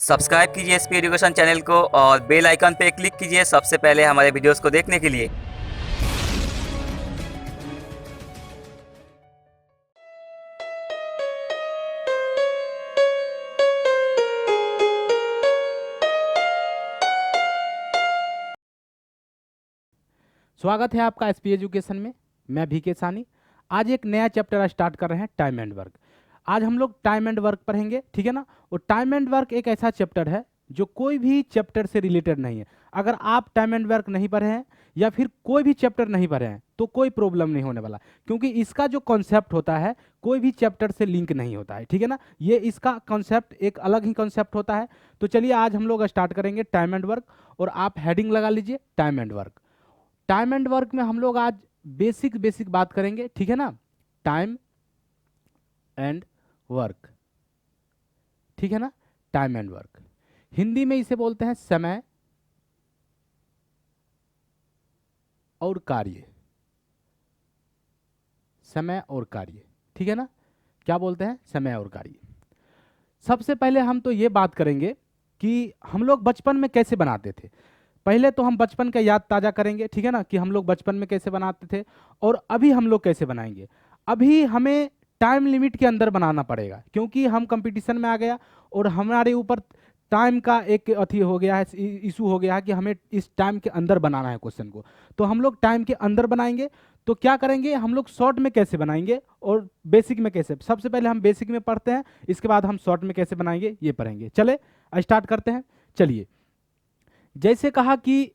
Subscribe कीजिए SP education channel को और बेल आइकन पे क्लिक कीजिए सबसे पहले हमारे वीडियोस को देखने के लिए। स्वागत है आपका एसपी एजुकेशन में। मैं VK सानी। आज एक नया चैप्टर स्टार्ट कर रहे हैं, टाइम एंड वर्क। आज हम लोग टाइम एंड वर्क पढ़ेंगे, ठीक है ना। और टाइम एंड वर्क एक ऐसा चैप्टर है जो कोई भी चैप्टर से रिलेटेड नहीं है। अगर आप टाइम एंड वर्क नहीं पढ़े हैं या फिर कोई भी चैप्टर नहीं पढ़े हैं तो कोई प्रॉब्लम नहीं होने वाला, क्योंकि इसका जो कॉन्सेप्ट होता है कोई भी चैप्टर से लिंक नहीं होता है, ठीक है ना। ये इसका कॉन्सेप्ट एक अलग ही कॉन्सेप्ट होता है। तो चलिए आज हम लोग स्टार्ट करेंगे टाइम एंड वर्क, और आप हेडिंग लगा लीजिए time and work. Time and work में हम लोग आज बेसिक बेसिक बात करेंगे, ठीक है ना। टाइम एंड वर्क, ठीक है ना। टाइम एंड वर्क हिंदी में इसे बोलते हैं समय और कार्य। समय और कार्य, ठीक है ना। क्या बोलते हैं? समय और कार्य। सबसे पहले हम तो ये बात करेंगे कि हम लोग बचपन में कैसे बनाते थे। पहले तो हम बचपन का याद ताज़ा करेंगे, ठीक है ना, कि हम लोग बचपन में कैसे बनाते थे और अभी हम लोग कैसे बनाएंगे। अभी हमें टाइम लिमिट के अंदर बनाना पड़ेगा, क्योंकि हम कंपटीशन में आ गया और हमारे ऊपर टाइम का एक अथी हो गया है, इशू हो गया है कि हमें इस टाइम के अंदर बनाना है क्वेश्चन को। तो हम लोग टाइम के अंदर बनाएंगे। तो क्या करेंगे हम लोग? शॉर्ट में कैसे बनाएंगे और बेसिक में कैसे। सबसे पहले हम बेसिक में पढ़ते हैं, इसके बाद हम शॉर्ट में कैसे बनाएंगे ये पढ़ेंगे। चले स्टार्ट करते हैं। चलिए, जैसे कहा कि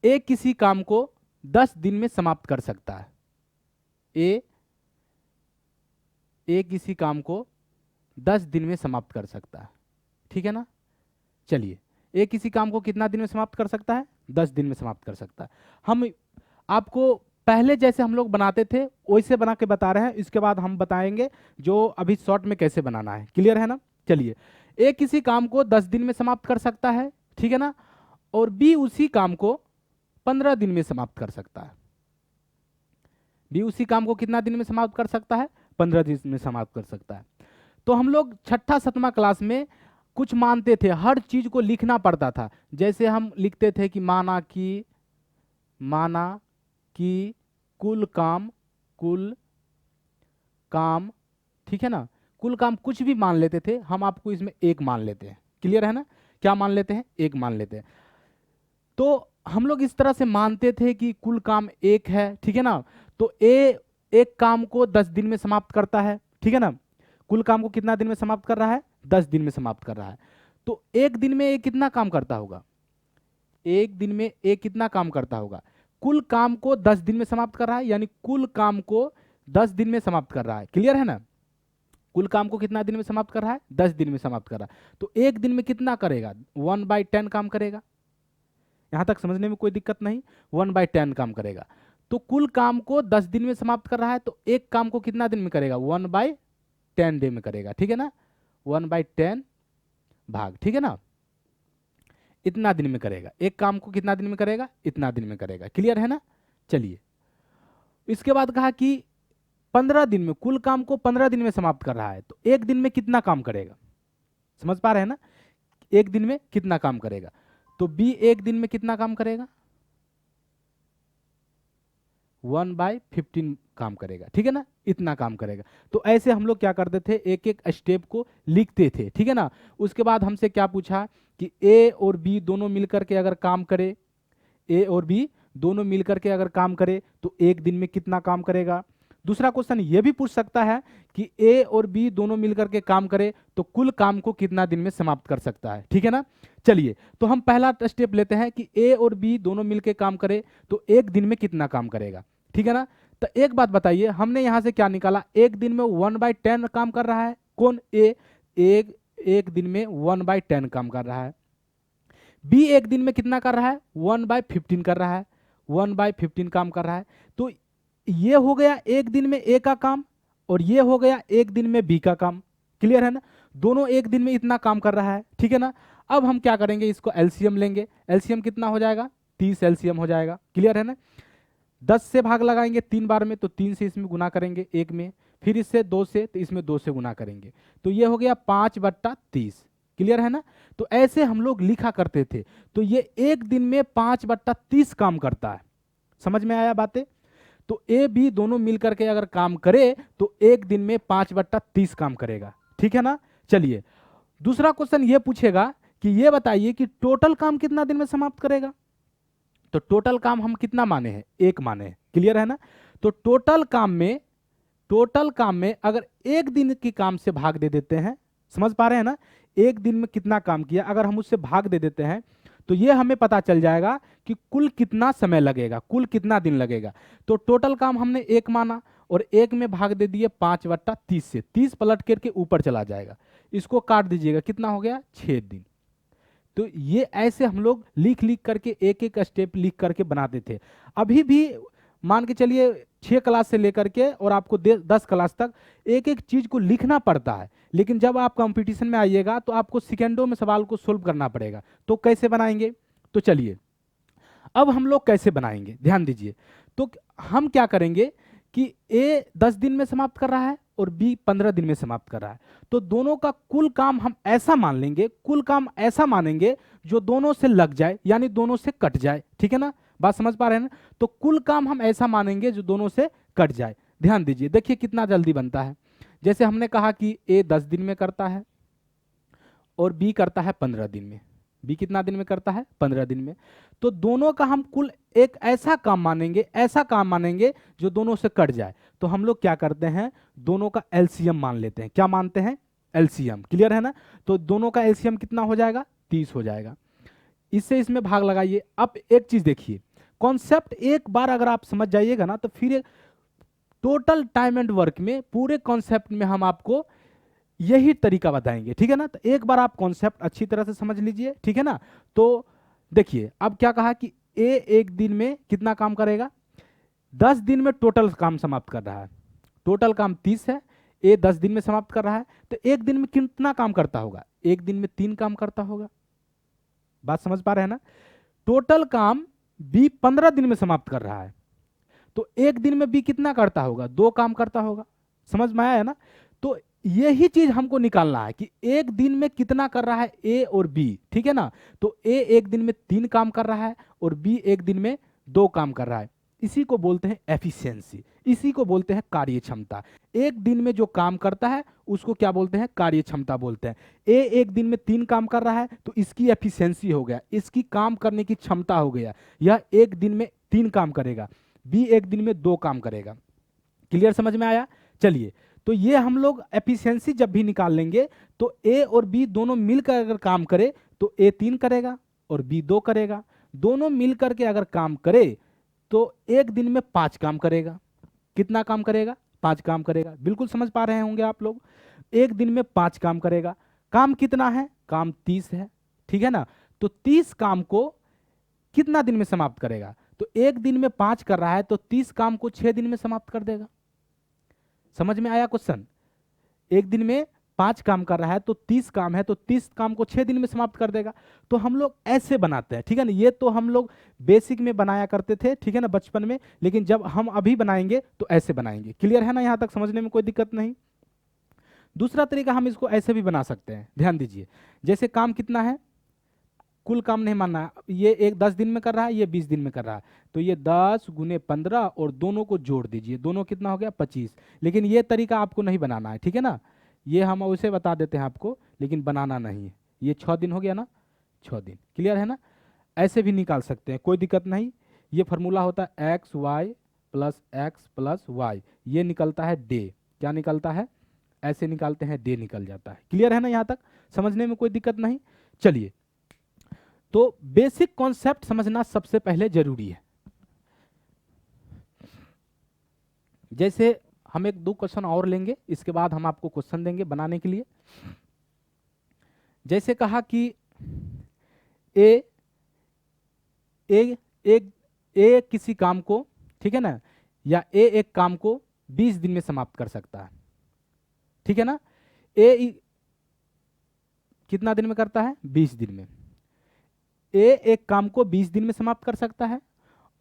ए किसी काम को 10 दिन में समाप्त कर सकता है। ए किसी काम को 10 दिन में समाप्त कर सकता है, ठीक है ना। चलिए, ए किसी काम को कितना दिन में समाप्त कर सकता है? 10 दिन में समाप्त कर सकता है। हम आपको पहले जैसे हम लोग बनाते थे वैसे बना के बता रहे हैं, इसके बाद हम बताएंगे जो अभी शॉर्ट में कैसे बनाना है। क्लियर है ना। चलिए, ए किसी काम को 10 दिन में समाप्त कर सकता है, ठीक है ना। और बी उसी काम को 15 दिन में समाप्त कर सकता है। बी उसी काम को कितना दिन में समाप्त कर सकता है? 15 दिन में समाप्त कर सकता है। तो हम लोग छठा सतमा क्लास में कुछ मानते थे, हर चीज को लिखना पड़ता था। जैसे हम लिखते थे कि माना कि कुल काम, ठीक है ना। कुल काम कुछ भी मान लेते थे हम, आपको इसमें एक मान लेते हैं। क्लियर है ना। क्या मान लेते हैं? एक मान लेते हैं। तो हम लोग इस तरह से मानते थे कि कुल काम एक है, ठीक है ना। तो ए एक काम को 10 दिन में समाप्त करता है, ठीक है ना। कुल काम को कितना दिन में समाप्त कर रहा है? 10 दिन में समाप्त कर रहा है। तो एक दिन में ए कितना काम करता होगा? एक दिन में ए कितना काम करता होगा? कुल काम को 10 दिन में समाप्त कर रहा है, यानी कुल काम को 10 दिन में समाप्त कर रहा है। क्लियर है ना। कुल काम को कितना दिन में समाप्त कर रहा है? 10 दिन में समाप्त कर रहा है। तो एक दिन में कितना करेगा? 1/10 काम करेगा। यहां तक समझने में कोई दिक्कत नहीं। 1/10 काम करेगा। तो कुल काम को 10 दिन में समाप्त कर रहा है, तो एक काम को कितना दिन में करेगा? 1/10 डे में करेगा, ठीक है ना। 1/10 भाग, ठीक है ना, इतना दिन में करेगा। एक काम को कितना दिन में करेगा? इतना दिन में करेगा। क्लियर है ना। चलिए, इसके बाद कहा कि 15 दिन में, कुल काम को 15 दिन में समाप्त कर रहा है, तो एक दिन में कितना काम करेगा? समझ पा रहे हैं ना। एक दिन में कितना काम करेगा? तो बी एक दिन में कितना काम करेगा? 1/15 काम करेगा, ठीक है ना, इतना काम करेगा। तो ऐसे हम लोग क्या करते थे, एक एक स्टेप को लिखते थे, ठीक है ना। उसके बाद हमसे क्या पूछा कि ए और बी दोनों मिलकर के अगर काम करे, ए और बी दोनों मिलकर के अगर काम करे तो एक दिन में कितना काम करेगा। दूसरा क्वेश्चन ये भी पूछ सकता है कि ए और बी दोनों मिलकर के काम करे तो कुल काम को कितना दिन में समाप्त कर सकता है, ठीक है ना। चलिए, तो हम पहला स्टेप लेते हैं कि ए और बी दोनों मिलकर काम करे तो एक दिन में कितना काम करेगा, ठीक है ना। तो एक बात बताइए, हमने यहां से क्या निकाला? एक दिन में 1/10 काम कर रहा है कौन? ए। एक दिन में 1/10 काम कर रहा है। बी एक दिन में कितना कर रहा है? 1/15 कर रहा है। 1/15 काम कर रहा है। तो ये हो गया एक दिन में ए का काम, और ये हो गया एक दिन में बी का काम। क्लियर है ना। दोनों एक दिन में इतना काम कर रहा है, ठीक है ना। अब हम क्या करेंगे, इसको एलसीएम लेंगे। एलसीएम कितना हो जाएगा? 30 एलसीएम हो जाएगा। क्लियर है ना। 10 से भाग लगाएंगे 3 बार में, तो 3 से इसमें गुना करेंगे एक में, फिर इससे 2 से, तो इसमें 2 से गुना करेंगे। तो ये हो गया 5/30, क्लियर है ना। तो ऐसे हम लोग लिखा करते थे। तो ये एक दिन में 5/30 काम करता है। समझ में आया बातें। तो ए बी दोनों मिलकर के अगर काम करे तो एक दिन में 5/30 काम करेगा, ठीक है ना। चलिए दूसरा क्वेश्चन ये पूछेगा कि ये बताइए कि टोटल काम कितना दिन में समाप्त करेगा। तो टोटल काम हम कितना माने हैं, एक माने हैं, क्लियर है ना। तो टोटल काम में अगर एक दिन की काम से भाग दे देते हैं, समझ पा रहे हैं ना, एक दिन में कितना काम किया अगर हम उससे भाग दे देते हैं तो ये हमें पता चल जाएगा कि कुल कितना समय लगेगा, कुल कितना दिन लगेगा। तो टोटल काम हमने एक माना और एक में भाग दे दिए 5/30 से, 30 पलट करके ऊपर चला जाएगा, इसको काट दीजिएगा, कितना हो गया 6 दिन। तो ये ऐसे हम लोग लिख लिख करके एक एक स्टेप लिख करके बनाते थे। अभी भी मान के चलिए 6 क्लास से लेकर के और आपको 10 क्लास तक एक एक चीज को लिखना पड़ता है, लेकिन जब आप कंपटीशन में आइएगा तो आपको सेकेंडों में सवाल को सोल्व करना पड़ेगा। तो कैसे बनाएंगे, तो चलिए अब हम लोग कैसे बनाएंगे, ध्यान दीजिए। तो हम क्या करेंगे कि ए 10 दिन में समाप्त कर रहा है और बी 15 दिन में समाप्त कर रहा है, तो दोनों का कुल काम हम ऐसा मान लेंगे, कुल काम ऐसा मानेंगे जो दोनों से लग जाए, यानी दोनों से कट जाए, ठीक है ना, बात समझ पा रहे हैं ना। तो कुल काम हम ऐसा मानेंगे जो दोनों से कट जाए। ध्यान दीजिए, देखिए कितना जल्दी बनता है। जैसे हमने कहा कि ए 10 दिन में करता है और बी करता है 15 दिन में। बी कितना दिन में करता है, 15 दिन में। तो दोनों का हम कुल एक ऐसा काम मानेंगे, ऐसा काम मानेंगे जो दोनों से कट जाए। तो हम लोग क्या करते हैं, दोनों का एलसीएम मान लेते हैं। क्या मानते हैं, एलसीएम, क्लियर है ना। तो दोनों का एलसीएम कितना हो जाएगा, 30 हो जाएगा। इससे इसमें भाग लगाइए। अब एक चीज देखिए, कॉन्सेप्ट एक बार अगर आप समझ जाइएगा ना तो फिर टोटल टाइम एंड वर्क में पूरे कॉन्सेप्ट में हम आपको यही तरीका बताएंगे, ठीक है ना। तो एक बार आप कॉन्सेप्ट अच्छी तरह से समझ लीजिए, ठीक है ना। तो देखिए अब क्या कहा कि ए एक दिन में कितना काम करेगा, 10 दिन में टोटल काम समाप्त कर रहा है, टोटल काम 30 है, ए 10 दिन में समाप्त कर रहा है। तो एक दिन में कितना काम करता होगा, एक दिन में 3 काम करता होगा, बात समझ पा रहे हैं ना। टोटल काम बी 15 दिन में समाप्त कर रहा है, तो एक दिन में बी कितना करता होगा, 2 काम करता होगा। समझ में आया है ना। तो यही चीज हमको निकालना है कि एक दिन में कितना कर रहा है ए और बी, ठीक है ना। तो ए एक दिन में 3 काम कर रहा है और बी एक दिन में 2 काम कर रहा है। इसी को बोलते हैं एफिशिएंसी, इसी को बोलते हैं कार्य क्षमता। एक दिन में जो काम करता है उसको क्या बोलते हैं, कार्य क्षमता बोलते हैं। ए एक दिन में 3 काम कर रहा है तो इसकी एफिशिएंसी हो गया, इसकी काम करने की क्षमता हो गया, यह एक दिन में 3 काम करेगा। बी एक दिन में 2 काम करेगा। क्लियर, समझ में आया। चलिए तो ये हम लोग एफिशिएंसी जब भी निकाल लेंगे तो ए और बी दोनों मिलकर अगर काम करे तो ए 3 करेगा और बी 2 करेगा। दोनों मिलकर के अगर काम करे तो एक दिन में 5 काम करेगा। कितना काम करेगा, 5 काम करेगा। बिल्कुल समझ पा रहे होंगे आप लोग, एक दिन में 5 काम करेगा। काम कितना है, काम 30 है, ठीक है ना। तो 30 काम को कितना दिन में समाप्त करेगा, तो एक दिन में 5 कर रहा है तो 30 काम को 6 दिन में समाप्त कर देगा। समझ में आया क्वेश्चन। एक दिन में 5 काम कर रहा है तो 30 काम है तो 30 काम को 6 दिन में समाप्त कर देगा। तो हम लोग ऐसे बनाते हैं, ठीक है ना। ये तो हम लोग बेसिक में बनाया करते थे, ठीक है ना, बचपन में, लेकिन जब हम अभी बनाएंगे तो ऐसे बनाएंगे। क्लियर है ना, यहां तक समझने में कोई दिक्कत नहीं। दूसरा तरीका हम इसको ऐसे भी बना सकते हैं, ध्यान दीजिए। जैसे काम कितना है, कुल काम नहीं मानना है, ये एक 10 दिन में कर रहा है, ये 20 दिन में कर रहा है, तो ये 10 × 15 और दोनों को जोड़ दीजिए, दोनों कितना हो गया 25। लेकिन ये तरीका आपको नहीं बनाना है, ठीक है ना। ये हम उसे बता देते हैं आपको, लेकिन बनाना नहीं है। ये 6 दिन हो गया ना, 6 दिन, क्लियर है ना। ऐसे भी निकाल सकते हैं, कोई दिक्कत नहीं। ये फॉर्मूला होता है XY + X + Y, ये निकलता है डे। क्या निकलता है, ऐसे निकालते हैं, डे निकल जाता है। क्लियर है ना, यहाँ तक समझने में कोई दिक्कत नहीं। चलिए तो बेसिक कॉन्सेप्ट समझना सबसे पहले जरूरी है। जैसे हम 1-2 क्वेश्चन और लेंगे, इसके बाद हम आपको क्वेश्चन देंगे बनाने के लिए। जैसे कहा कि ए किसी काम को, ठीक है ना, या ए एक काम को 20 दिन में समाप्त कर सकता है, ठीक है ना। ए कितना दिन में करता है, 20 दिन में। ए एक काम को 20 दिन में समाप्त कर सकता है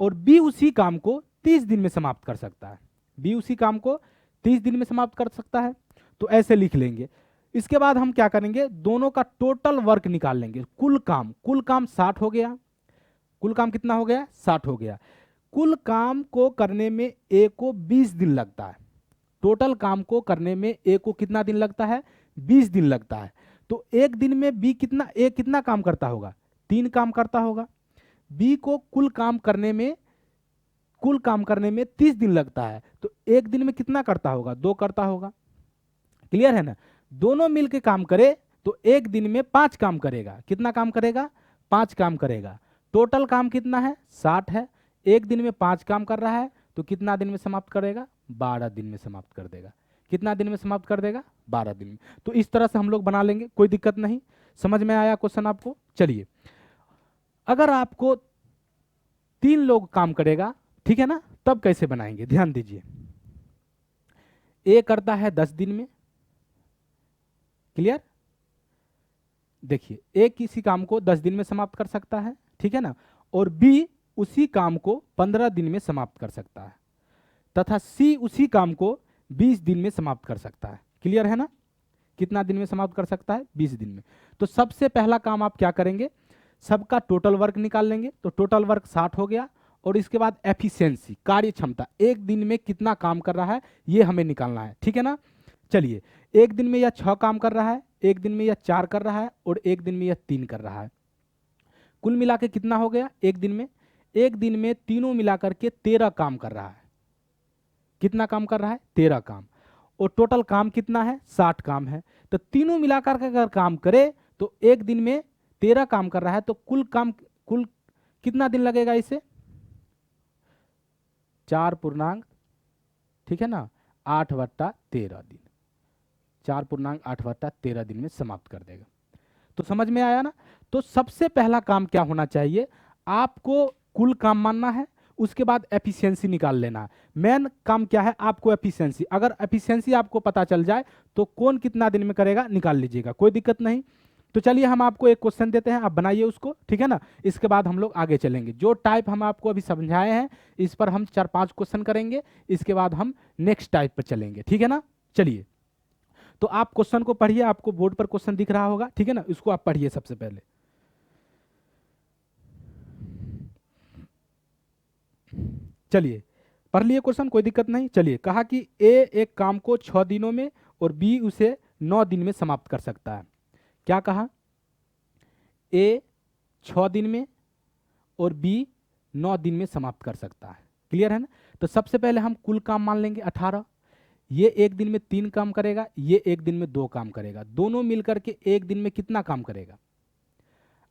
और बी उसी काम को 30 दिन में समाप्त कर सकता है। बी उसी काम को 30 दिन में समाप्त कर सकता है। तो ऐसे लिख लेंगे, इसके बाद हम क्या करेंगे, दोनों का टोटल वर्क निकाल लेंगे। कुल काम 60 हो गया। कुल काम कितना हो गया, 60 हो गया। कुल काम को करने में ए को 20 दिन लगता है। टोटल काम को करने में ए को कितना दिन लगता है, 20 दिन लगता है। तो एक दिन में बी कितना, ए कितना काम करता होगा, 3 काम करता होगा। बी को कुल काम करने में 30 दिन लगता है, तो एक दिन में कितना करता होगा, 2 करता होगा। क्लियर है ना। दोनों मिलके काम करे तो एक दिन में 5 काम करेगा। कितना काम करेगा, 5 काम करेगा। टोटल काम कितना है, 60 है। एक दिन में 5 काम कर रहा है, तो कितना दिन में समाप्त करेगा, 12 दिन में समाप्त कर देगा। कितना दिन में समाप्त कर देगा, 12 दिन में। तो इस तरह से हम लोग बना लेंगे, कोई दिक्कत नहीं। समझ में आया क्वेश्चन आपको। चलिए, अगर आपको 3 लोग काम करेगा, ठीक है ना, तब कैसे बनाएंगे, ध्यान दीजिए। ए करता है 10 दिन में। क्लियर। देखिए, ए किसी काम को 10 दिन में समाप्त कर सकता है, ठीक है ना, और बी उसी काम को 15 दिन में समाप्त कर सकता है, तथा सी उसी काम को 20 दिन में समाप्त कर सकता है। क्लियर है ना। कितना दिन में समाप्त कर सकता है, 20 दिन में। तो सबसे पहला काम आप क्या करेंगे, सबका टोटल वर्क निकाल लेंगे। तो टोटल वर्क 60 हो गया, और इसके बाद एफिशिएंसी, कार्य क्षमता, एक दिन में कितना काम कर रहा है ये हमें निकालना है, ठीक है ना। चलिए, एक दिन में यह 6 काम कर रहा है, एक दिन में यह 4 कर रहा है, और एक दिन में यह 3 कर रहा है। कुल मिला के कितना हो गया, एक दिन में तीनों मिलाकर के 13 काम कर रहा है। कितना काम कर रहा है, 13 काम। और टोटल काम कितना है, 60 काम है। तो तीनों मिलाकर के अगर काम करे तो एक दिन में 13 काम कर रहा है, तो कुल कितना दिन लगेगा इसे, 4 पूर्णांक, ठीक है ना, 8/13 दिन। 4 पूर्णांक 8/13 दिन में समाप्त कर देगा। तो समझ में आया ना। तो सबसे पहला काम क्या होना चाहिए, आपको कुल काम मानना है, उसके बाद एफिशिएंसी निकाल लेना है। मेन काम क्या है, आपको एफिशिएंसी। अगर एफिशिएंसी आपको पता चल जाए तो कौन कितना दिन में करेगा निकाल लीजिएगा, कोई दिक्कत नहीं। तो चलिए, हम आपको एक क्वेश्चन देते हैं, आप बनाइए उसको, ठीक है ना। इसके बाद हम लोग आगे चलेंगे। जो टाइप हम आपको अभी समझाए हैं, इस पर हम 4-5 क्वेश्चन करेंगे। इसके बाद हम नेक्स्ट टाइप पर चलेंगे, ठीक है ना। चलिए, तो आप क्वेश्चन को पढ़िए, आपको बोर्ड पर क्वेश्चन दिख रहा होगा, ठीक है ना, इसको आप पढ़िए सबसे पहले। चलिए, पढ़ लिए क्वेश्चन, कोई दिक्कत नहीं। चलिए, कहा कि ए एक काम को 6 दिनों में और बी उसे 9 दिन में समाप्त कर सकता है। क्या कहा, ए 6 दिन में और बी 9 दिन में समाप्त कर सकता है। क्लियर है ना। तो सबसे पहले हम कुल काम मान लेंगे 18। ये एक दिन में 3 काम करेगा, ये एक दिन में 2 काम करेगा। दोनों मिलकर के एक दिन में कितना काम करेगा,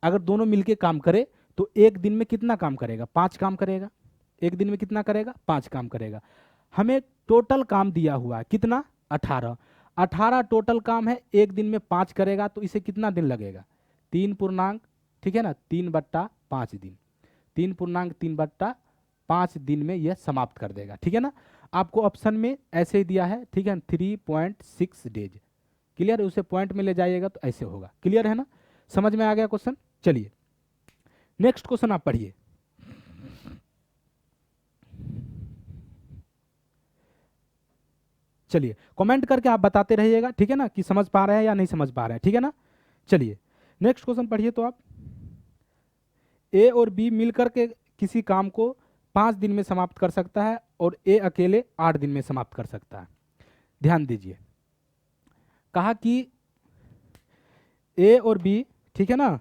अगर दोनों मिलके काम करे तो एक दिन में कितना काम करेगा, 5 काम करेगा। एक दिन में कितना करेगा, 5 काम करेगा। हमें टोटल काम दिया हुआ है कितना, 18 टोटल काम है, एक दिन में 5 करेगा, तो इसे कितना दिन लगेगा, 3 पूर्णांक, ठीक है ना, 3/5 दिन। 3 पूर्णांक 3/5 दिन में यह समाप्त कर देगा, ठीक है ना। आपको ऑप्शन में ऐसे ही दिया है, ठीक है, 3.6 डेज। क्लियर है, उसे पॉइंट में ले जाइएगा तो ऐसे होगा। क्लियर है ना, समझ में आ गया क्वेश्चन। चलिए, नेक्स्ट क्वेश्चन आप पढ़िए। चलिए, कमेंट करके आप बताते रहिएगा, ठीक है ना, कि समझ पा रहे हैं या नहीं समझ पा रहे हैं, ठीक है ना। चलिए, नेक्स्ट क्वेश्चन पढ़िए। तो आप, ए और बी मिलकर के किसी काम को 5 दिन में समाप्त कर सकता है और ए अकेले 8 दिन में समाप्त कर सकता है। ध्यान दीजिए, कहा कि ए और बी, ठीक है ना,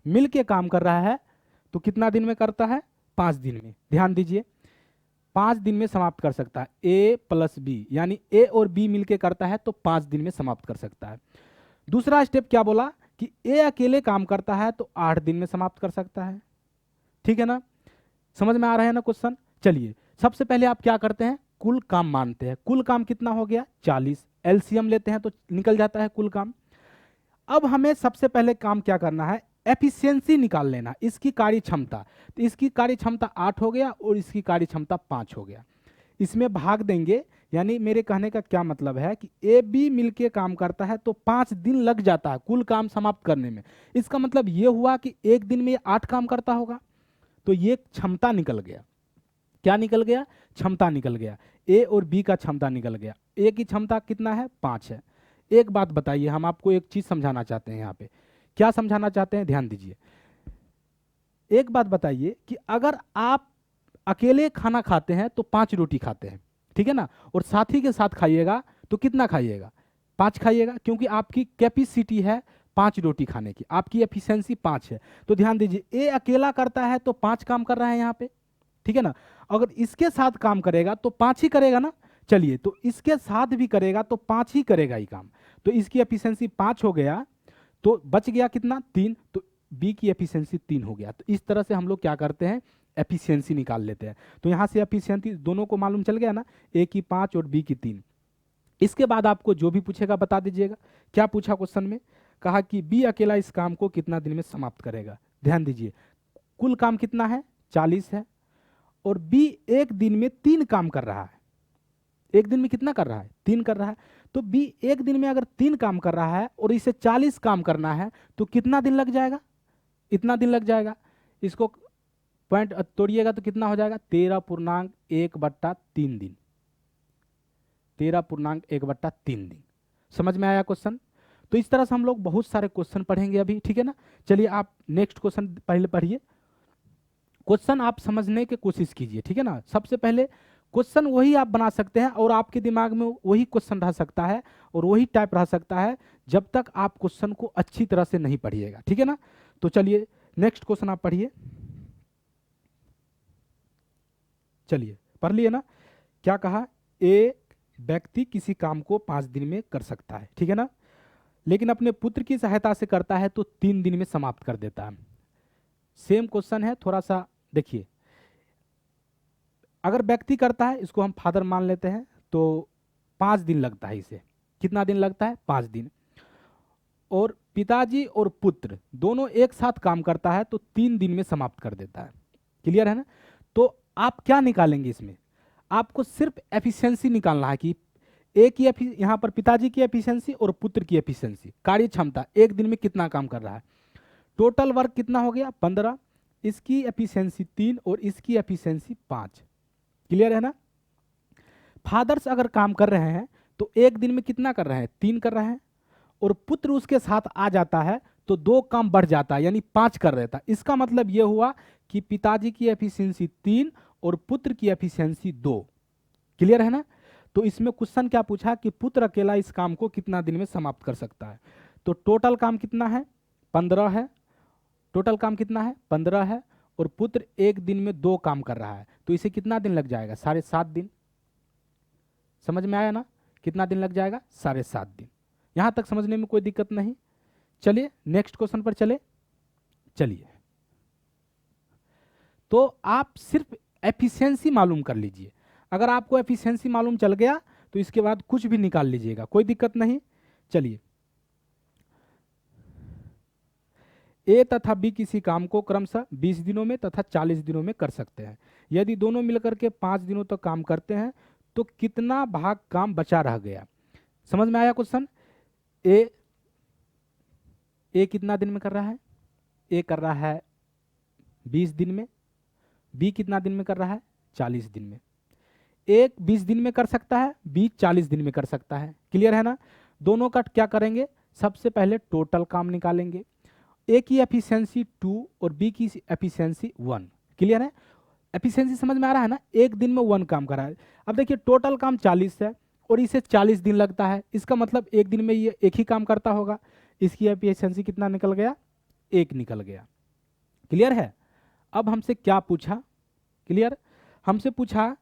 मिल के काम कर रहा है, तो कितना दिन में करता है, 5 दिन में। ध्यान दीजिए, 5 दिन में समाप्त कर सकता है। ए प्लस बी, यानी ए और बी मिलके करता है तो 5 दिन में समाप्त कर सकता है। दूसरा स्टेप क्या बोला कि ए अकेले काम करता है तो 8 दिन में समाप्त कर सकता है, ठीक है ना। समझ में आ रहा है ना क्वेश्चन। चलिए, सबसे पहले आप क्या करते हैं, कुल काम मानते हैं। कुल काम कितना हो गया, 40। एलसीएम लेते हैं तो निकल जाता है कुल काम। अब हमें सबसे पहले काम क्या करना है, एफिशिएंसी निकाल लेना, इसकी कार्य क्षमता। तो इसकी कार्य क्षमता 8 हो गया और इसकी कार्य क्षमता 5 हो गया। इसमें भाग देंगे, यानी मेरे कहने का क्या मतलब है कि ए बी मिलके काम करता है तो 5 दिन लग जाता है कुल काम समाप्त करने में। इसका मतलब ये हुआ कि एक दिन में 8 काम करता होगा, तो ये क्षमता निकल गया। क्या निकल गया, क्षमता निकल गया। ए और बी का क्षमता निकल गया। ए की क्षमता कितना है, 5 है। एक बात बताइए, हम आपको एक चीज समझाना चाहते हैं यहाँ पे। क्या समझाना चाहते हैं, ध्यान दीजिए। एक बात बताइए कि अगर आप अकेले खाना खाते हैं तो 5 रोटी खाते हैं, ठीक है ना, और साथी के साथ खाइएगा तो कितना खाइएगा, 5 खाइएगा, क्योंकि आपकी कैपेसिटी है 5 रोटी खाने की, आपकी एफिशिएंसी 5 है। तो ध्यान दीजिए, ए अकेला करता है तो 5 काम कर रहा है यहाँ पे, ठीक है ना। अगर इसके साथ काम करेगा तो 5 ही करेगा ना। चलिए, तो इसके साथ भी करेगा तो 5 ही करेगा ही काम। तो इसकी एफिशिएंसी 5 हो गया, तो बच गया कितना, 3। तो बी की एफिशिएंसी 3 हो गया। तो इस तरह से हम लोग क्या करते हैं, एफिशिएंसी निकाल लेते हैं। तो यहाँ से एफिशिएंसी दोनों को मालूम चल गया ना, ए की 5 और बी की 3। इसके बाद आपको जो भी पूछेगा बता दीजिएगा। क्या पूछा क्वेश्चन में, कहा कि बी अकेला इस काम को कितना दिन में समाप्त करेगा। ध्यान दीजिए, कुल काम कितना है, 40 है, और बी एक दिन में 3 काम कर रहा है। एक दिन में कितना कर रहा है, 3 कर रहा है। तो बी एक दिन में अगर 3 काम कर रहा है और इसे 40 काम करना है तो कितना दिन लग जाएगा, इतना दिन लग जाएगा। इसको पॉइंट तोड़िएगा तो कितना हो जाएगा, 13.1/3 दिन। 13.1/3 दिन। समझ में आया क्वेश्चन। तो इस तरह से हम लोग बहुत सारे क्वेश्चन पढ़ेंगे अभी, ठीक है ना। चलिए आप नेक्स्ट क्वेश्चन पहले पढ़िए। क्वेश्चन आप समझने की कोशिश कीजिए, ठीक है ना। सबसे पहले क्वेश्चन वही आप बना सकते हैं और आपके दिमाग में वही क्वेश्चन रह सकता है और वही टाइप रह सकता है जब तक आप क्वेश्चन को अच्छी तरह से नहीं पढ़िएगा, ठीक है ना। तो चलिए नेक्स्ट क्वेश्चन आप पढ़िए। चलिए पढ़ लिए ना। क्या कहा, एक व्यक्ति किसी काम को 5 दिन में कर सकता है, ठीक है ना, लेकिन अपने पुत्र की सहायता से करता है तो 3 दिन में समाप्त कर देता है। सेम क्वेश्चन है, थोड़ा सा देखिए। अगर व्यक्ति करता है, इसको हम फादर मान लेते हैं, तो 5 दिन लगता है इसे। कितना दिन लगता है, 5 दिन। और पिताजी और पुत्र दोनों एक साथ काम करता है तो 3 दिन में समाप्त कर देता है। क्लियर है ना। तो आप क्या निकालेंगे इसमें, आपको सिर्फ एफिशिएंसी निकालना है कि एक ही यहाँ पर पिताजी की एफिशिएंसी और पुत्र की एफिशिएंसी, कार्य क्षमता, एक दिन में कितना काम कर रहा है। टोटल वर्क कितना हो गया, 15। इसकी एफिशिएंसी 3 और इसकी एफिशिएंसी 5। क्लियर है ना। फादर्स अगर काम कर रहे हैं तो एक दिन में कितना कर रहे हैं, 3 कर रहे हैं, और पुत्र उसके साथ आ जाता है तो 2 काम बढ़ जाता है, यानी 5 कर रहा था। इसका मतलब यह हुआ कि पिताजी की एफिशिएंसी 3 और पुत्र की एफिशिएंसी 2। क्लियर है ना। तो इसमें क्वेश्चन क्या पूछा कि पुत्र अकेला इस काम को कितना दिन में समाप्त कर सकता है। तो टोटल काम कितना है, 15 है। टोटल काम कितना है, 15 है, और पुत्र एक दिन में 2 काम कर रहा है तो इसे कितना दिन लग जाएगा, 7.5 दिन। समझ में आया ना, कितना दिन लग जाएगा, 7.5 दिन। यहां तक समझने में कोई दिक्कत नहीं। चलिए नेक्स्ट क्वेश्चन पर चले। चलिए, तो आप सिर्फ एफिशिएंसी मालूम कर लीजिए। अगर आपको एफिशिएंसी मालूम चल गया तो इसके बाद कुछ भी निकाल लीजिएगा, कोई दिक्कत नहीं। चलिए, ए तथा बी किसी काम को क्रमशः 20 दिनों में तथा 40 दिनों में कर सकते हैं। यदि दोनों मिलकर के 5 दिनों तक काम करते हैं तो कितना भाग काम बचा रह गया। समझ में आया क्वेश्चन। ए कितना दिन में कर रहा है, ए कर रहा है 20 दिन में। बी कितना दिन में कर रहा है, 40 दिन में। एक 20 दिन में कर सकता है, बी 40 दिन में कर सकता है। क्लियर है ना। दोनों का क्या करेंगे, सबसे पहले टोटल काम निकालेंगे। ए की एफिशिएंसी 2 और बी की एफिशिएंसी 1। क्लियर है। एफिशिएंसी समझ में आ रहा है ना, एक दिन में 1 काम कर रहा है। अब देखिए टोटल काम 40 है और इसे 40 दिन लगता है, इसका मतलब एक दिन में ये एक ही काम करता होगा। इसकी एफिशिएंसी कितना निकल गया, 1 निकल गया। क्लियर है। अब हमसे क्या पूछा, क्लियर, हमसे पूछा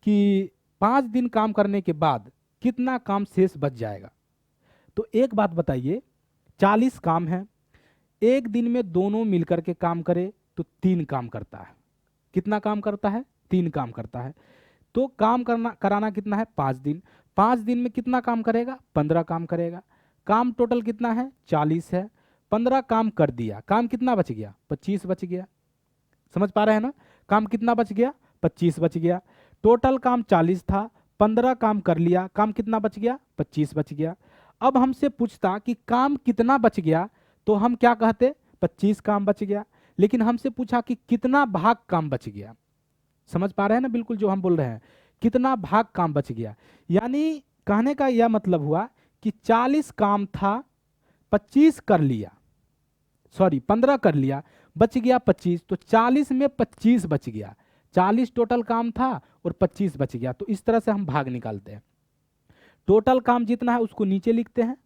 कि 5 दिन काम करने के बाद कितना काम शेष बच जाएगा। तो एक बात बताइए, 40 काम है, एक दिन में दोनों मिलकर के काम करे तो 3 काम करता है। कितना काम करता है, 3 काम करता है। तो काम कराना कितना है, 5 दिन। 5 दिन में कितना काम करेगा, 15 काम करेगा। काम टोटल कितना है, 40 है। 15 काम कर दिया, काम कितना बच गया, 25 बच गया। समझ पा रहे हैं ना, काम कितना बच गया, 25 बच गया। टोटल काम 40 था, 15 काम कर लिया, काम कितना बच गया, 25 बच गया। अब हमसे पूछता कि काम कितना बच गया तो हम क्या कहते, 25 काम बच गया। लेकिन हमसे पूछा कि कितना भाग काम बच गया। समझ पा रहे हैं ना, बिल्कुल जो हम बोल रहे हैं, कितना भाग काम बच गया। यानी कहने का यह मतलब हुआ कि 40 काम था, 25 कर लिया, सॉरी 15 कर लिया, बच गया 25, तो 40 में 25 बच गया। 40 टोटल काम था और 25 बच गया। तो इस तरह से हम भाग निकालते हैं। टोटल काम जितना है उसको नीचे लिखते हैं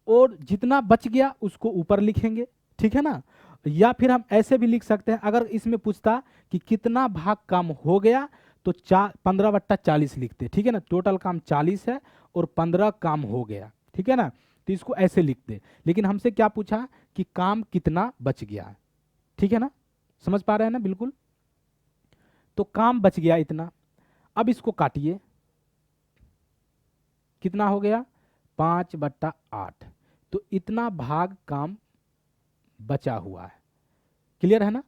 और जितना बच गया उसको ऊपर लिखेंगे, ठीक है ना। या फिर हम ऐसे भी लिख सकते हैं, अगर इसमें पूछता कि कितना भाग काम हो गया तो 15/40 लिखते, ठीक है ना। टोटल काम 40 है और 15 काम हो गया, ठीक है ना। तो इसको ऐसे लिखते, लेकिन हमसे क्या पूछा कि काम कितना बच गया, ठीक है ना। समझ पा रहे हैं ना, बिल्कुल। तो काम बच गया इतना। अब इसको काटिए, कितना हो गया 5/8। तो इतना भाग काम बचा हुआ है, क्लियर है ना।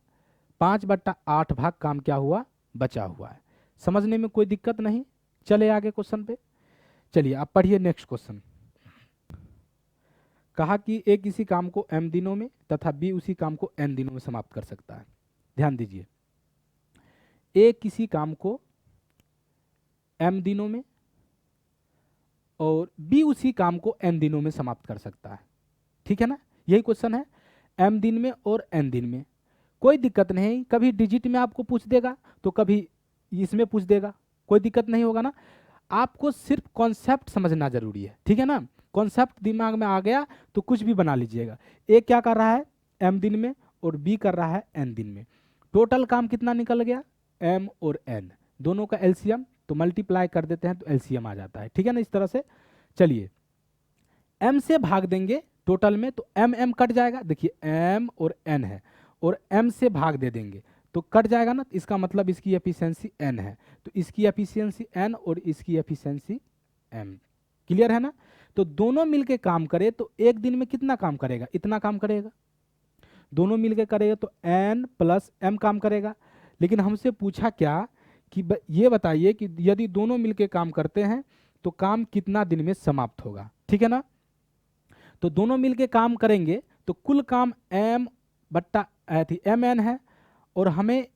5/8 भाग काम क्या हुआ, बचा हुआ है। समझने में कोई दिक्कत नहीं। चले आगे क्वेश्चन पे, चलिए आप पढ़िए नेक्स्ट क्वेश्चन। कहा कि ए किसी काम को m दिनों में तथा b उसी काम को n दिनों में समाप्त कर सकता है। ध्यान दीजिए, ए किसी काम को m दिनों में और b उसी काम को n दिनों में समाप्त कर सकता है, ठीक है ना। यही क्वेश्चन है, m दिन में और n दिन में। कोई दिक्कत नहीं, कभी डिजिट में आपको पूछ देगा तो कभी इसमें पूछ देगा, कोई दिक्कत नहीं होगा ना। आपको सिर्फ कॉन्सेप्ट समझना जरूरी है, ठीक है ना। कॉन्सेप्ट दिमाग में आ गया तो कुछ भी बना लीजिएगा। ए क्या कर रहा है m दिन में और b कर रहा है n दिन में। टोटल काम कितना निकल गया, m और n दोनों का एलसीएम, तो मल्टीप्लाई कर देते हैं तो एलसीएम आ जाता है, ठीक है ना। इस तरह से चलिए m से भाग देंगे टोटल में तो m कट जाएगा, देखिए m और n है, और m से भाग दे देंगे तो कट जाएगा ना। इसका मतलब इसकी एफिशिएंसी n है, तो इसकी एफिशिएंसी n और इसकी एफिशिएंसी m, क्लियर है ना। तो दोनों मिलके काम करे तो एक दिन में कितना काम करेगा, इतना काम करेगा। दोनों मिलके करेगा तो n प्लस m काम करेगा। लेकिन हमसे पूछा क्या कि ये बताइए कि यदि दोनों मिलके काम करते हैं तो काम कितना दिन में समाप्त होगा, ठीक है ना। तो दोनों मिलके काम करेंगे तो कुल काम mn है और हमें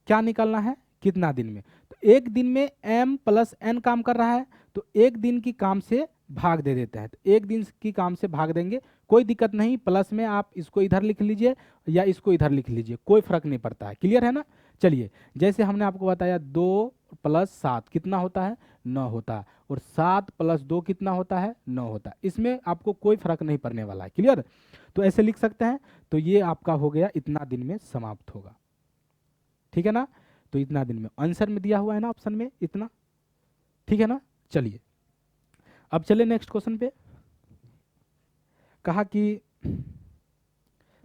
क्या निकालना है, कितना दिन में। तो एक दिन में m प्लस n काम कर रहा है तो एक दिन की काम से भाग दे देते हैं, तो एक दिन की काम से भाग देंगे, कोई दिक्कत नहीं। प्लस में आप इसको इधर लिख लीजिए या इसको इधर लिख लीजिए, कोई फर्क नहीं पड़ता है, क्लियर है ना। चलिए जैसे हमने आपको बताया 2 + 7 कितना होता है, 9 होता है, और 7 + 2 कितना होता है, 9 होता है। इसमें आपको कोई फर्क नहीं पड़ने वाला है, क्लियर। तो ऐसे लिख सकते हैं। तो ये आपका हो गया इतना दिन में समाप्त होगा, ठीक है ना। तो इतना दिन में आंसर में दिया हुआ है ना ऑप्शन में इतना, ठीक है ना। चलिए अब चले नेक्स्ट क्वेश्चन पे। कहा कि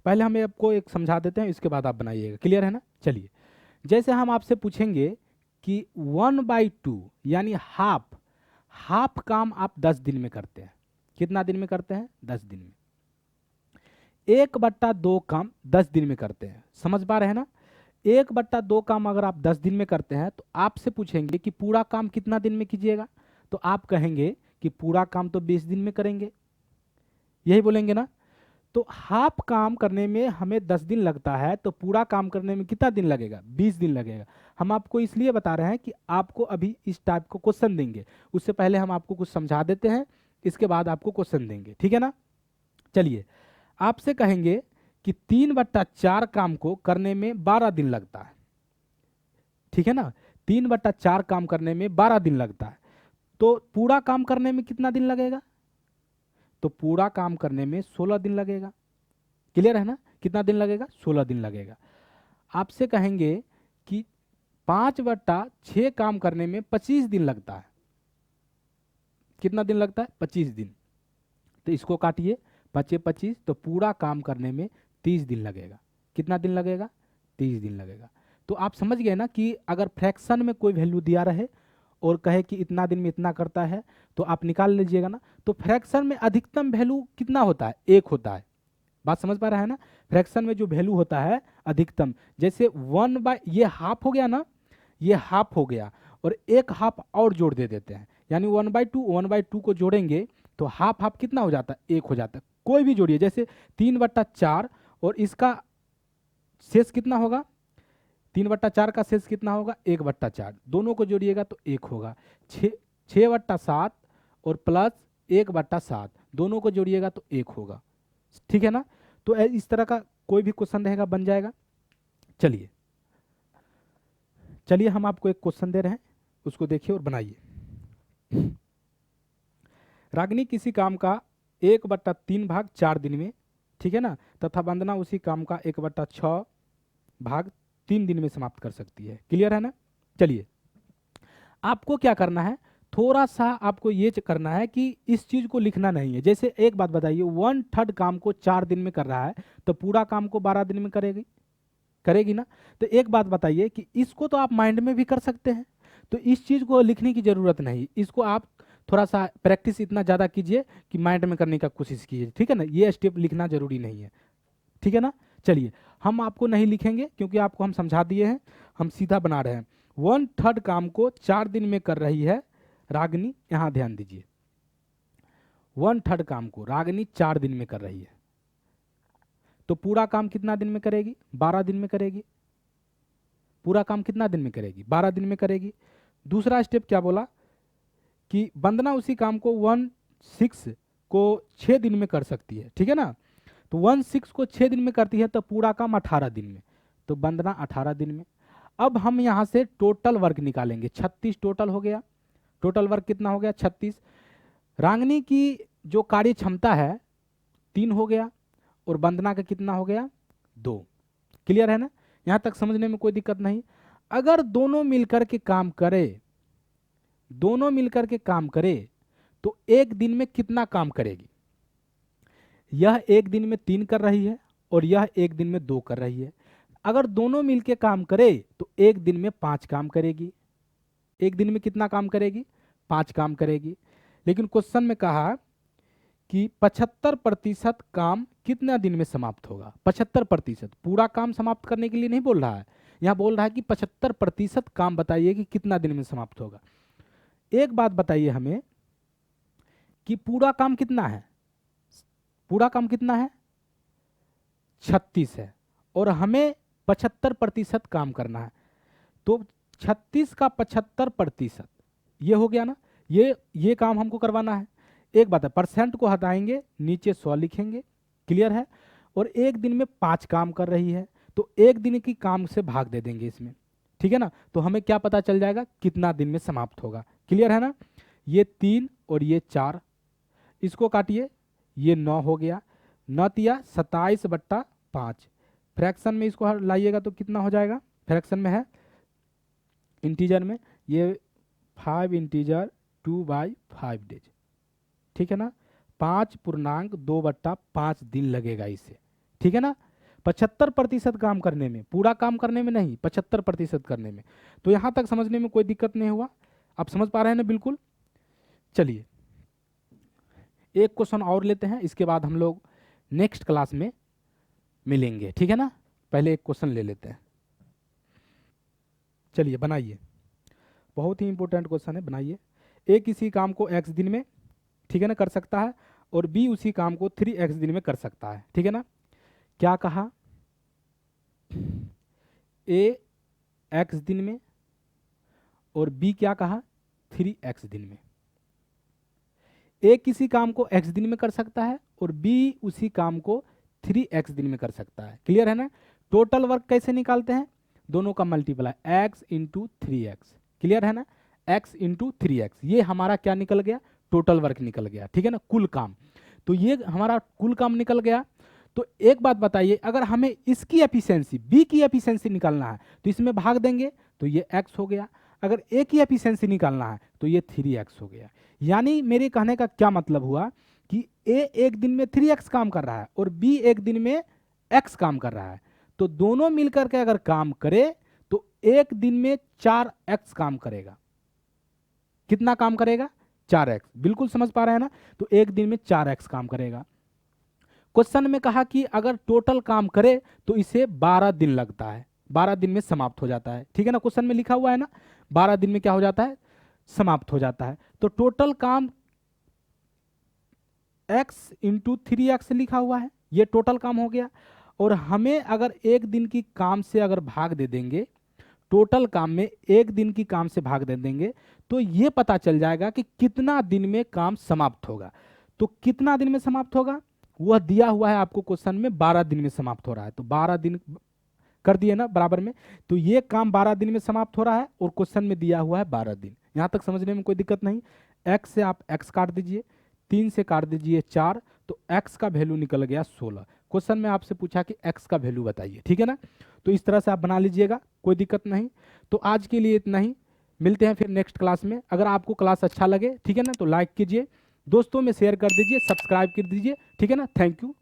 पहले हमें आपको एक समझा देते हैं, इसके बाद आप बनाइएगा, क्लियर है ना। चलिए जैसे हम आपसे पूछेंगे कि 1/2 यानी हाफ काम आप 10 दिन में करते हैं, कितना दिन में करते हैं, 10 दिन में। 1/2 काम 10 दिन में करते हैं, समझ पा रहे हैं ना। 1/2 काम अगर आप 10 दिन में करते हैं तो आपसे पूछेंगे कि पूरा काम कितना दिन में कीजिएगा, तो आप कहेंगे कि पूरा काम तो 20 दिन में करेंगे, यही बोलेंगे ना। तो हाफ काम करने में हमें 10 दिन लगता है तो पूरा काम करने में कितना दिन लगेगा, 20 दिन लगेगा। हम आपको इसलिए बता रहे हैं कि आपको अभी इस टाइप को क्वेश्चन देंगे, उससे पहले हम आपको कुछ समझा देते हैं, इसके बाद आपको क्वेश्चन देंगे, ठीक है ना। चलिए आपसे कहेंगे कि 3/4 काम को करने में 12 दिन लगता है, ठीक है ना। 3/4 काम करने में 12 दिन लगता है, तो पूरा काम करने में कितना दिन लगेगा, तो पूरा काम करने में 16 दिन लगेगा, क्लियर है ना। कितना दिन लगेगा, 16 दिन लगेगा। आपसे कहेंगे कि 5/6 काम करने में 25 दिन लगता है, कितना दिन लगता है, 25 दिन। तो इसको काटिए, 25 तो पूरा काम करने में 30 दिन लगेगा। कितना दिन लगेगा, 30 दिन लगेगा। तो आप समझ गए ना कि अगर फ्रैक्शन में कोई वैल्यू दिया रहे और कहे कि इतना दिन में इतना करता है तो आप निकाल लीजिएगा ना। तो फ्रैक्शन में अधिकतम वैल्यू कितना होता है, 1 होता है। बात समझ पा रहा है ना। फ्रैक्शन में जो वैल्यू होता है अधिकतम, जैसे 1/, ये हाफ हो गया ना, ये हाफ हो गया, और एक हाफ और जोड़ दे देते हैं, यानी 1/2 को जोड़ेंगे तो हाफ हाफ कितना हो जाता है, 1 हो जाता है। कोई भी जोड़िए, जैसे 3/4 और इसका शेष कितना होगा, 3/4 का शेष कितना होगा, 1/4, दोनों को जोड़िएगा तो 1 होगा। 6/7 और प्लस 1/7, दोनों को जोड़िएगा तो 1 होगा, ठीक है ना। तो इस तरह का कोई भी क्वेश्चन रहेगा बन जाएगा। चलिए चलिए हम आपको एक क्वेश्चन दे रहे हैं, उसको देखिए और बनाइए। रागिनी किसी काम का 1/3 भाग 4 दिन में, ठीक है ना, तथा वंदना उसी काम का 1/6 भाग 3 दिन में समाप्त कर सकती है। क्लियर है ना। चलिए आपको क्या करना है, थोड़ा सा आपको ये करना है कि इस चीज को लिखना नहीं है। जैसे एक बात बताइए, 1/3 काम को 4 दिन में कर रहा है तो पूरा काम को 12 दिन में करेगी ना। तो एक बात बताइए कि इसको तो आप माइंड में भी कर सकते हैं, तो इस चीज को लिखने की जरूरत नहीं। इसको आप थोड़ा सा प्रैक्टिस इतना ज्यादा कीजिए कि माइंड में करने का कोशिश कीजिए, ठीक है ना। ये स्टेप लिखना जरूरी नहीं है, ठीक है ना। चलिए हम आपको नहीं लिखेंगे क्योंकि आपको हम समझा दिए हैं, हम सीधा बना रहे हैं। 1/3 काम को 4 दिन में कर रही है रागिनी, यहां ध्यान दीजिए। 1/3 काम को रागिनी 4 दिन में कर रही है, तो पूरा काम कितना दिन में करेगी, 12 दिन में करेगी। पूरा काम कितना दिन में करेगी, 12 दिन में करेगी। दूसरा स्टेप क्या बोला कि वंदना उसी काम को 1/6 को 6 दिन में कर सकती है, ठीक है ना। तो 1/6 को 6 दिन में करती है तो पूरा काम 18 दिन में, तो वंदना 18 दिन में। अब हम यहां से टोटल वर्क निकालेंगे, 36 टोटल हो गया। टोटल वर्क कितना हो गया, 36। रागिनी की जो कार्य क्षमता है 3 हो गया और वंदना का कितना हो गया, 2। क्लियर है ना, यहां तक समझने में कोई दिक्कत नहीं। अगर दोनों मिलकर के काम करे, दोनों मिलकर के काम करे तो एक दिन में कितना काम करेगी। यह एक दिन में 3 कर रही है और यह एक दिन में 2 कर रही है। अगर दोनों मिलके काम करे तो एक दिन में 5 काम करेगी। एक दिन में कितना काम करेगी, 5 काम करेगी। लेकिन क्वेश्चन में कहा कि 75% काम कितना दिन में समाप्त होगा। 75%, पूरा काम समाप्त करने के लिए नहीं बोल रहा है, यहां बोल रहा है कि 75% काम बताइए कि कितना दिन में समाप्त होगा। एक बात बताइए हमें कि पूरा काम कितना है, पूरा काम कितना है, 36 है और हमें 75% काम करना है। तो 36 का 75%, ये हो गया ना, ये काम हमको करवाना है। एक बात है, परसेंट को हटाएंगे, नीचे 100 लिखेंगे। क्लियर है। और एक दिन में 5 काम कर रही है तो एक दिन की काम से भाग दे देंगे इसमें, ठीक है ना। तो हमें क्या पता चल जाएगा कितना दिन में समाप्त होगा। क्लियर है ना। ये 3 और ये 4, इसको काटिए, ये 9 हो गया। 9 तिया 27/5, फ्रैक्शन में इसको लाइएगा तो कितना हो जाएगा, फ्रैक्शन में है, इंटीजर में, ये 5 इंटीजर 2/5 डेज, ठीक है ना। 5.2/5 दिन लगेगा इसे, ठीक है ना। 75% काम करने में, पूरा काम करने में नहीं, 75% करने में। तो यहां तक समझने में कोई दिक्कत नहीं हुआ, आप समझ पा रहे हैं ना बिल्कुल। चलिए एक क्वेश्चन और लेते हैं, इसके बाद हम लोग नेक्स्ट क्लास में मिलेंगे, ठीक है ना। पहले एक क्वेश्चन ले लेते हैं। चलिए बनाइए, बहुत ही इंपॉर्टेंट क्वेश्चन है, बनाइए। ए किसी काम को x दिन में, ठीक है ना, कर सकता है और बी उसी काम को 3x दिन में कर सकता है, ठीक है ना। क्या कहा, ए x दिन में और बी क्या कहा, 3x दिन में। ए किसी काम को x दिन में कर सकता है और बी उसी काम को 3x दिन में कर सकता है। क्लियर है ना। टोटल वर्क कैसे निकालते हैं, दोनों का multiply, x into 3x। Clear है ना, x इंटू 3x, ये हमारा क्या निकल गया, टोटल वर्क निकल गया, ठीक है ना, कुल काम। तो ये हमारा कुल काम निकल गया। तो एक बात बताइए, अगर हमें इसकी एफिशिएंसी, बी की एफिशिएंसी निकालना है तो इसमें भाग देंगे तो ये x हो गया। अगर ए की एफिशिएंसी निकालना है तो ये 3x हो गया। यानी मेरे कहने का क्या मतलब हुआ कि ए एक दिन में 3x काम कर रहा है और बी एक दिन में x काम कर रहा है, तो दोनों मिलकर के अगर काम करे तो एक दिन में 4x काम करेगा। कितना काम करेगा, 4x। बिल्कुल समझ पा रहे हैं ना। तो एक दिन में 4x काम करेगा। क्वेश्चन में कहा कि अगर टोटल काम करे तो इसे 12 दिन लगता है, 12 दिन में समाप्त हो जाता है, ठीक है ना। क्वेश्चन में लिखा हुआ है ना, 12 दिन में क्या हो जाता है, समाप्त हो जाता है। तो टोटल काम x इंटू 3x लिखा हुआ है, ये टोटल काम हो गया। और हमें अगर एक दिन की काम से अगर भाग दे देंगे टोटल काम में एक दिन की काम से भाग दे देंगे तो ये पता चल जाएगा कि कितना दिन में काम समाप्त होगा। तो कितना दिन में समाप्त होगा वह दिया हुआ है आपको क्वेश्चन में, 12 दिन में समाप्त हो रहा है, तो 12 दिन कर दिए ना बराबर में। तो ये काम 12 दिन में समाप्त हो रहा है और क्वेश्चन में दिया हुआ है 12 दिन। यहां तक समझने में कोई दिक्कत नहीं। x से आप x काट दीजिए, 3 से काट दीजिए 4, तो x का वैल्यू निकल गया 16। क्वेश्चन में आपसे पूछा कि x का वैल्यू बताइए, ठीक है ना। तो इस तरह से आप बना लीजिएगा, कोई दिक्कत नहीं। तो आज के लिए इतना ही, मिलते हैं फिर नेक्स्ट क्लास में। अगर आपको क्लास अच्छा लगे, ठीक है ना, तो लाइक कीजिए, दोस्तों में शेयर कर दीजिए, सब्सक्राइब कर दीजिए, ठीक है ना। Thank you.